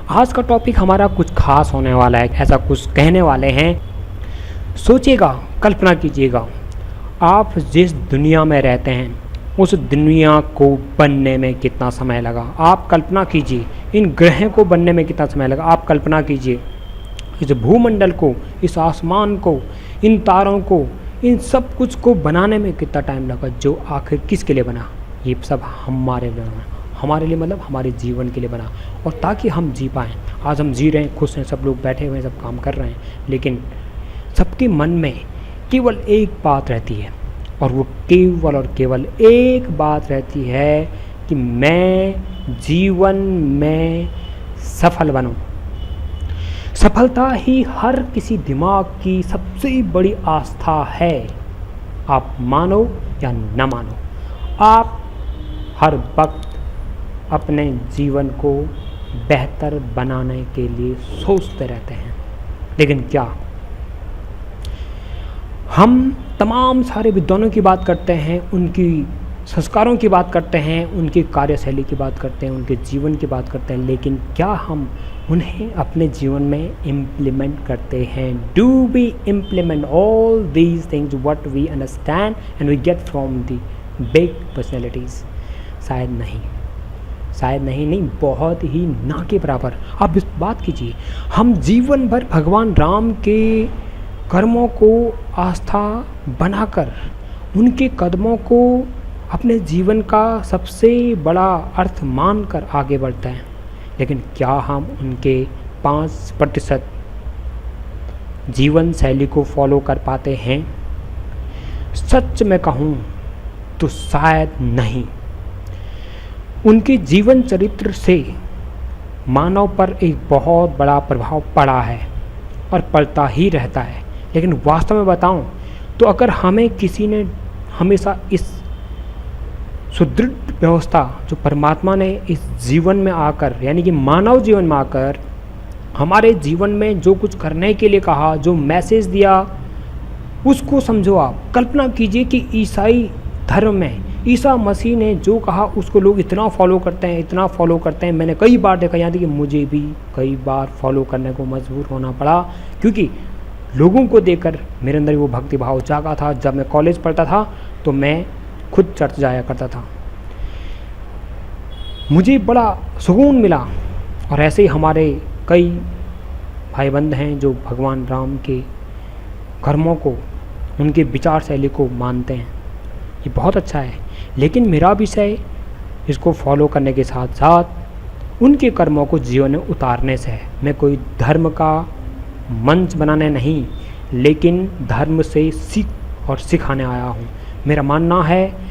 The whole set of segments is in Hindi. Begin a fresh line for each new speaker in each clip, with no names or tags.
आज का टॉपिक हमारा कुछ खास होने वाला है, ऐसा कुछ कहने वाले हैं। सोचिएगा, कल्पना कीजिएगा, आप जिस दुनिया में रहते हैं उस दुनिया को बनने में कितना समय लगा। आप कल्पना कीजिए इन ग्रहों को बनने में कितना समय लगा। आप कल्पना कीजिए इस भूमंडल को, इस आसमान को, इन तारों को, इन सब कुछ को बनाने में कितना टाइम लगा, जो आखिर किसके लिए बना। ये सब हमारे लिए बना, हमारे लिए मतलब हमारे जीवन के लिए बना, और ताकि हम जी पाएँ। आज हम जी रहे हैं, खुश हैं, सब लोग बैठे हुए हैं, सब काम कर रहे हैं, लेकिन सबके मन में केवल एक बात रहती है, और वो केवल और केवल एक बात रहती है कि मैं जीवन में सफल बनूं। सफलता ही हर किसी दिमाग की सबसे बड़ी आस्था है। आप मानो या न मानो, आप हर वक्त अपने जीवन को बेहतर बनाने के लिए सोचते रहते हैं। लेकिन क्या हम तमाम सारे विद्वानों की बात करते हैं, उनकी संस्कारों की बात करते हैं, उनकी कार्यशैली की बात करते हैं, उनके जीवन की बात करते हैं, लेकिन क्या हम उन्हें अपने जीवन में इम्प्लीमेंट करते हैं? Do we implement all these things what we understand and we get from the big personalities? शायद नहीं, शायद नहीं, बहुत ही ना के बराबर। आप इस बात कीजिए, हम जीवन भर भगवान राम के कर्मों को आस्था बनाकर उनके कदमों को अपने जीवन का सबसे बड़ा अर्थ मानकर आगे बढ़ते हैं, लेकिन क्या हम उनके 5% जीवन शैली को फॉलो कर पाते हैं? सच में कहूँ तो शायद नहीं। उनके जीवन चरित्र से मानव पर एक बहुत बड़ा प्रभाव पड़ा है और पड़ता ही रहता है, लेकिन वास्तव में बताऊं तो अगर हमें किसी ने हमेशा इस सुदृढ़ व्यवस्था जो परमात्मा ने इस जीवन में आकर, यानी कि मानव जीवन में आकर हमारे जीवन में जो कुछ करने के लिए कहा, जो मैसेज दिया, उसको समझो। आप कल्पना कीजिए कि ईसाई धर्म में ईसा मसीह ने जो कहा उसको लोग इतना फॉलो करते हैं, इतना फॉलो करते हैं। मैंने कई बार देखा, यहाँ तक कि मुझे भी कई बार फॉलो करने को मजबूर होना पड़ा, क्योंकि लोगों को देखकर मेरे अंदर वो भक्ति भाव जागा था। जब मैं कॉलेज पढ़ता था तो मैं खुद चर्च जाया करता था, मुझे बड़ा सुकून मिला। और ऐसे ही हमारे कई भाई बंद हैं जो भगवान राम के कर्मों को, उनके विचार शैली को मानते हैं। ये बहुत अच्छा है, लेकिन मेरा विषय इसको फॉलो करने के साथ साथ उनके कर्मों को जीवन में उतारने से है। मैं कोई धर्म का मंच बनाने नहीं, लेकिन धर्म से सीख और सिखाने आया हूँ। मेरा मानना है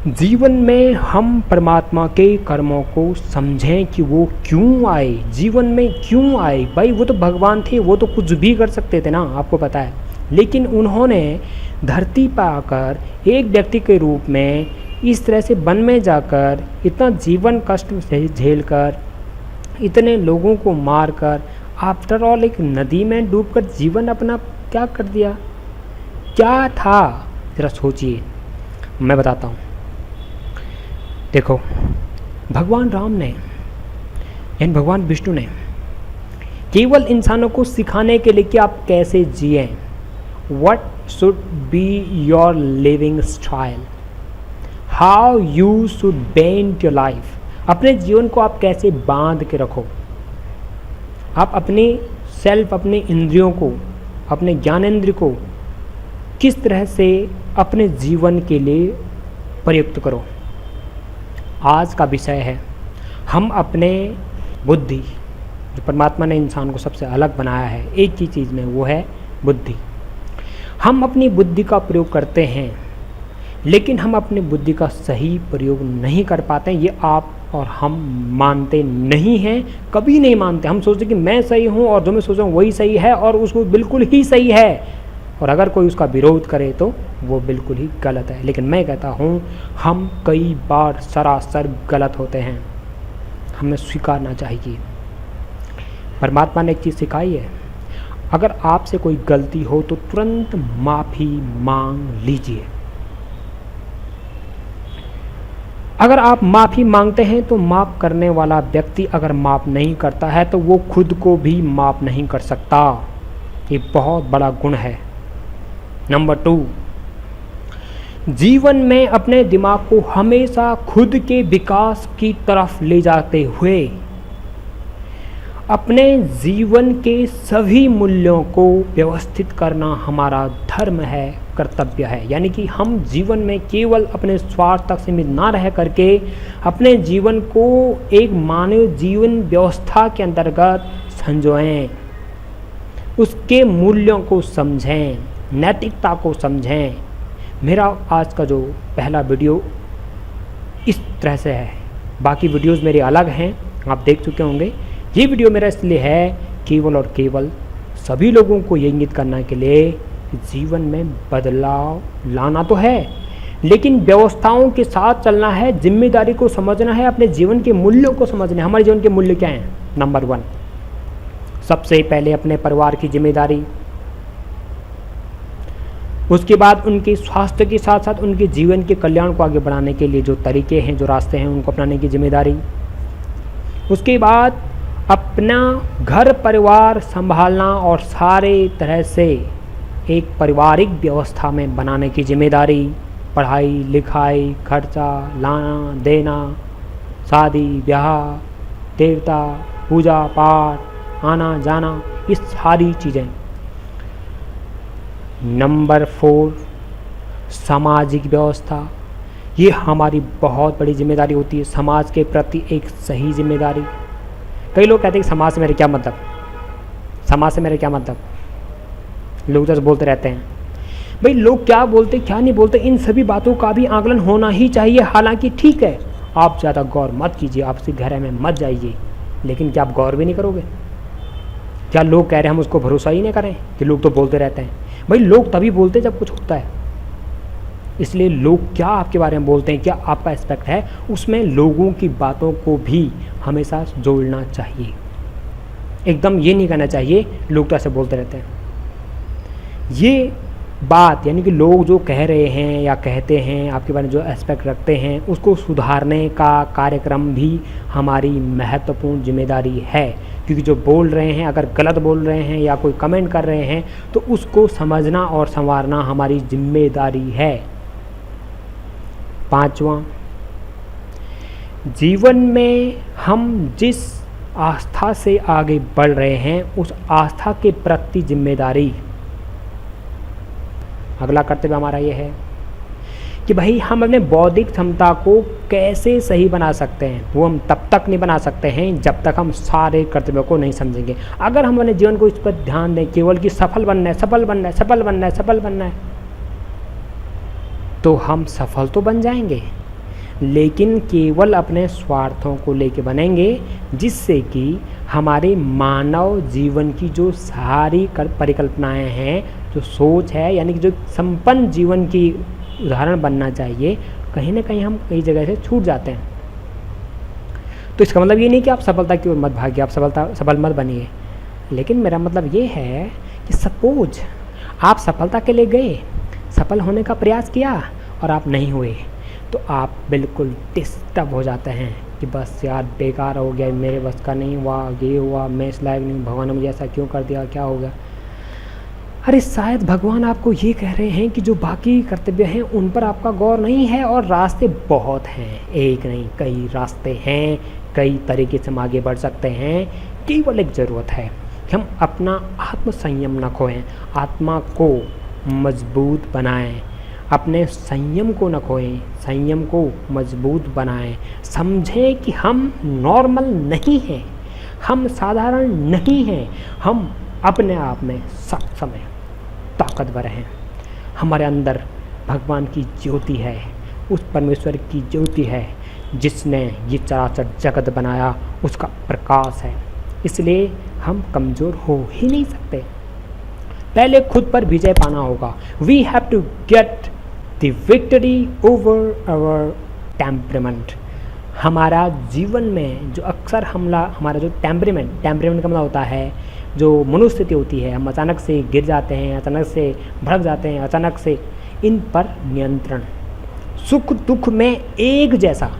जीवन में हम परमात्मा के कर्मों को समझें कि वो क्यों आए, जीवन में क्यों आए। भाई वो तो भगवान थे, वो तो कुछ भी कर सकते थे ना, आपको पता है, लेकिन उन्होंने धरती पर आकर एक व्यक्ति के रूप में इस तरह से वन में जाकर इतना जीवन कष्ट झेलकर, इतने लोगों को मारकर, आफ्टर ऑल एक नदी में डूबकर जीवन अपना क्या कर दिया? क्या था? जरा सोचिए, मैं बताता हूँ। देखो, भगवान राम ने यानी भगवान विष्णु ने केवल इंसानों को सिखाने के लिए कि आप कैसे जिएं, What should be your living style, how you should bend your life। अपने जीवन को आप कैसे बांध के रखो, आप अपने सेल्फ, अपने इंद्रियों को, अपने ज्ञानेंद्र को किस तरह से अपने जीवन के लिए प्रयुक्त करो। आज का विषय है हम अपने बुद्धि, जो परमात्मा ने इंसान को सबसे अलग बनाया है एक ही चीज़ में, वो है बुद्धि। हम अपनी बुद्धि का प्रयोग करते हैं, लेकिन हम अपनी बुद्धि का सही प्रयोग नहीं कर पाते हैं। ये आप और हम मानते नहीं हैं, कभी नहीं मानते। हम सोचते कि मैं सही हूँ और जो मैं सोच रहा हूँ वही सही है, और उसको बिल्कुल ही सही है, और अगर कोई उसका विरोध करे तो वो बिल्कुल ही गलत है। लेकिन मैं कहता हूँ हम कई बार सरासर गलत होते हैं, हमें स्वीकारना चाहिए। परमात्मा ने एक चीज़ सिखाई है, अगर आपसे कोई गलती हो तो तुरंत माफ़ी मांग लीजिए। अगर आप माफ़ी मांगते हैं तो माफ़ करने वाला व्यक्ति अगर माफ़ नहीं करता है तो वो खुद को भी माफ़ नहीं कर सकता। ये बहुत बड़ा गुण है। नंबर 2, जीवन में अपने दिमाग को हमेशा खुद के विकास की तरफ ले जाते हुए अपने जीवन के सभी मूल्यों को व्यवस्थित करना हमारा धर्म है, कर्तव्य है। यानी कि हम जीवन में केवल अपने स्वार्थ तक सीमित ना रह करके अपने जीवन को एक मानव जीवन व्यवस्था के अंतर्गत संजोएं, उसके मूल्यों को समझें, नैतिकता को समझें। मेरा आज का जो पहला वीडियो इस तरह से है, बाकी वीडियोस मेरे अलग हैं, आप देख चुके होंगे। ये वीडियो मेरा इसलिए है केवल और केवल सभी लोगों को ये इंगित करने के लिए कि जीवन में बदलाव लाना तो है, लेकिन व्यवस्थाओं के साथ चलना है, जिम्मेदारी को समझना है, अपने जीवन के मूल्यों को समझना है। हमारे जीवन के मूल्य क्या हैं? नंबर 1, सबसे पहले अपने परिवार की जिम्मेदारी, उसके बाद उनके स्वास्थ्य के साथ साथ उनके जीवन के कल्याण को आगे बढ़ाने के लिए जो तरीके हैं, जो रास्ते हैं, उनको अपनाने की जिम्मेदारी। उसके बाद अपना घर परिवार संभालना और सारे तरह से एक पारिवारिक व्यवस्था में बनाने की जिम्मेदारी। पढ़ाई लिखाई, खर्चा लाना देना, शादी ब्याह, देवता पूजा पाठ, आना जाना, ये सारी चीज़ें। नंबर 4, सामाजिक व्यवस्था। ये हमारी बहुत बड़ी जिम्मेदारी होती है, समाज के प्रति एक सही जिम्मेदारी। कई लोग कहते हैं कि समाज से मेरे क्या मतलब, समाज से मेरे क्या मतलब, लोग जैसे बोलते रहते हैं। भाई लोग क्या बोलते क्या नहीं बोलते, इन सभी बातों का भी आकलन होना ही चाहिए। हालांकि ठीक है, आप ज़्यादा गौर मत कीजिए, आप उसकी गहराई में मत जाइए, लेकिन क्या आप गौर भी नहीं करोगे? क्या लोग कह रहे हैं हम उसको भरोसा ही नहीं करें कि लोग तो बोलते रहते हैं? भाई लोग तभी बोलते हैं जब कुछ होता है। इसलिए लोग क्या आपके बारे में बोलते हैं, क्या आपका एस्पेक्ट है, उसमें लोगों की बातों को भी हमेशा जोड़ना चाहिए। एकदम ये नहीं करना चाहिए लोग तो ऐसे बोलते रहते हैं। ये बात यानी कि लोग जो कह रहे हैं या कहते हैं आपके बारे में, जो एस्पेक्ट रखते हैं, उसको सुधारने का कार्यक्रम भी हमारी महत्वपूर्ण जिम्मेदारी है। क्योंकि जो बोल रहे हैं अगर गलत बोल रहे हैं या कोई कमेंट कर रहे हैं तो उसको समझना और संवारना हमारी जिम्मेदारी है। 5वां, जीवन में हम जिस आस्था से आगे बढ़ रहे हैं उस आस्था के प्रति जिम्मेदारी। अगला कर्तव्य हमारा ये है कि भाई हम अपने बौद्धिक क्षमता को कैसे सही बना सकते हैं। वो हम तब तक नहीं बना सकते हैं जब तक हम सारे कर्तव्यों को नहीं समझेंगे। अगर हम अपने जीवन को इस पर ध्यान दें केवल कि सफल बनना है, सफल बनना है, सफल बनना है, सफल बनना है, तो हम सफल तो बन जाएंगे, लेकिन केवल अपने स्वार्थों को लेके बनेंगे, जिससे कि हमारे मानव जीवन की जो सारी परिकल्पनाएं हैं, जो सोच है, यानी कि जो संपन्न जीवन की उदाहरण बनना चाहिए, कहीं ना कहीं हम कई जगह से छूट जाते हैं। तो इसका मतलब ये नहीं कि आप सफलता की ओर मत भागिए, आप सफल मत बनिए, लेकिन मेरा मतलब ये है कि सपोज आप सफलता के लिए गए, सफल होने का प्रयास किया और आप नहीं हुए, तो आप बिल्कुल डिस्टर्ब हो जाते हैं कि बस यार बेकार हो गया, मेरे बस का नहीं हुआ, ये हुआ, मैं इस लायक नहीं, भगवान ने मुझे ऐसा क्यों कर दिया, क्या हो गया। अरे शायद भगवान आपको ये कह रहे हैं कि जो बाकी कर्तव्य हैं उन पर आपका गौर नहीं है, और रास्ते बहुत हैं, एक नहीं कई रास्ते हैं, कई तरीके से हम आगे बढ़ सकते हैं। केवल एक ज़रूरत है कि हम अपना आत्म संयम न खोएं, आत्मा को मजबूत बनाएं, अपने संयम को न खोएं, संयम को मजबूत बनाएं। समझें कि हम नॉर्मल नहीं हैं, हम साधारण नहीं हैं, हम अपने आप में सक्षम हैं, ताकतवर हैं। हमारे अंदर भगवान की ज्योति है, उस परमेश्वर की ज्योति है जिसने ये चराचर जगत बनाया, उसका प्रकाश है। इसलिए हम कमज़ोर हो ही नहीं सकते। पहले खुद पर विजय पाना होगा। We have to get the victory over our temperament. हमारा जीवन में जो अक्सर हमारा जो टेम्परामेंट का मतलब होता है, जो मनोस्थिति होती है, हम अचानक से गिर जाते हैं, अचानक से भड़क जाते हैं, अचानक से, इन पर नियंत्रण, सुख दुख में एक जैसा,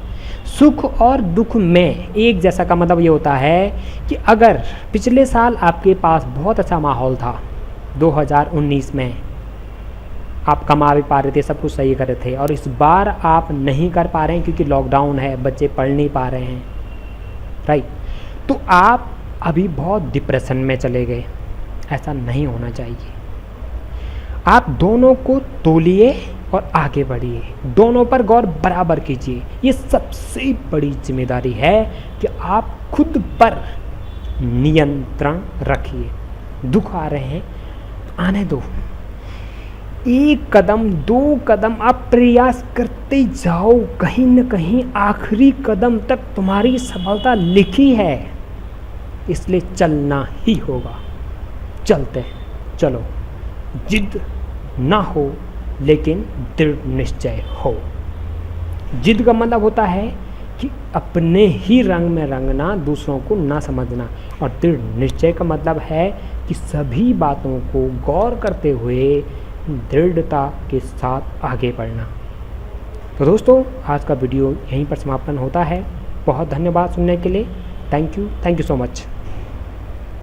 सुख और दुख में एक जैसा का मतलब ये होता है कि अगर पिछले साल आपके पास बहुत अच्छा माहौल था, 2019 में आप कमा भी पा रहे थे, सब कुछ सही कर रहे थे, और इस बार आप नहीं कर पा रहे हैं क्योंकि लॉकडाउन है, बच्चे पढ़ नहीं पा रहे हैं, राइट, तो आप अभी बहुत डिप्रेशन में चले गए। ऐसा नहीं होना चाहिए। आप दोनों को तोलिए और आगे बढ़िए, दोनों पर गौर बराबर कीजिए। ये सबसे बड़ी जिम्मेदारी है कि आप खुद पर नियंत्रण रखिए। दुख आ रहे हैं, आने दो, एक कदम, 2 कदम आप प्रयास करते जाओ, कहीं न कहीं आखिरी कदम तक तुम्हारी सफलता लिखी है, इसलिए चलना ही होगा। चलते हैं, चलो। जिद ना हो लेकिन दृढ़ निश्चय हो। जिद का मतलब होता है कि अपने ही रंग में रंगना, दूसरों को ना समझना, और दृढ़ निश्चय का मतलब है कि सभी बातों को गौर करते हुए दृढ़ता के साथ आगे बढ़ना। तो दोस्तों, आज का वीडियो यहीं पर समापन होता है। बहुत धन्यवाद सुनने के लिए। Thank you so much.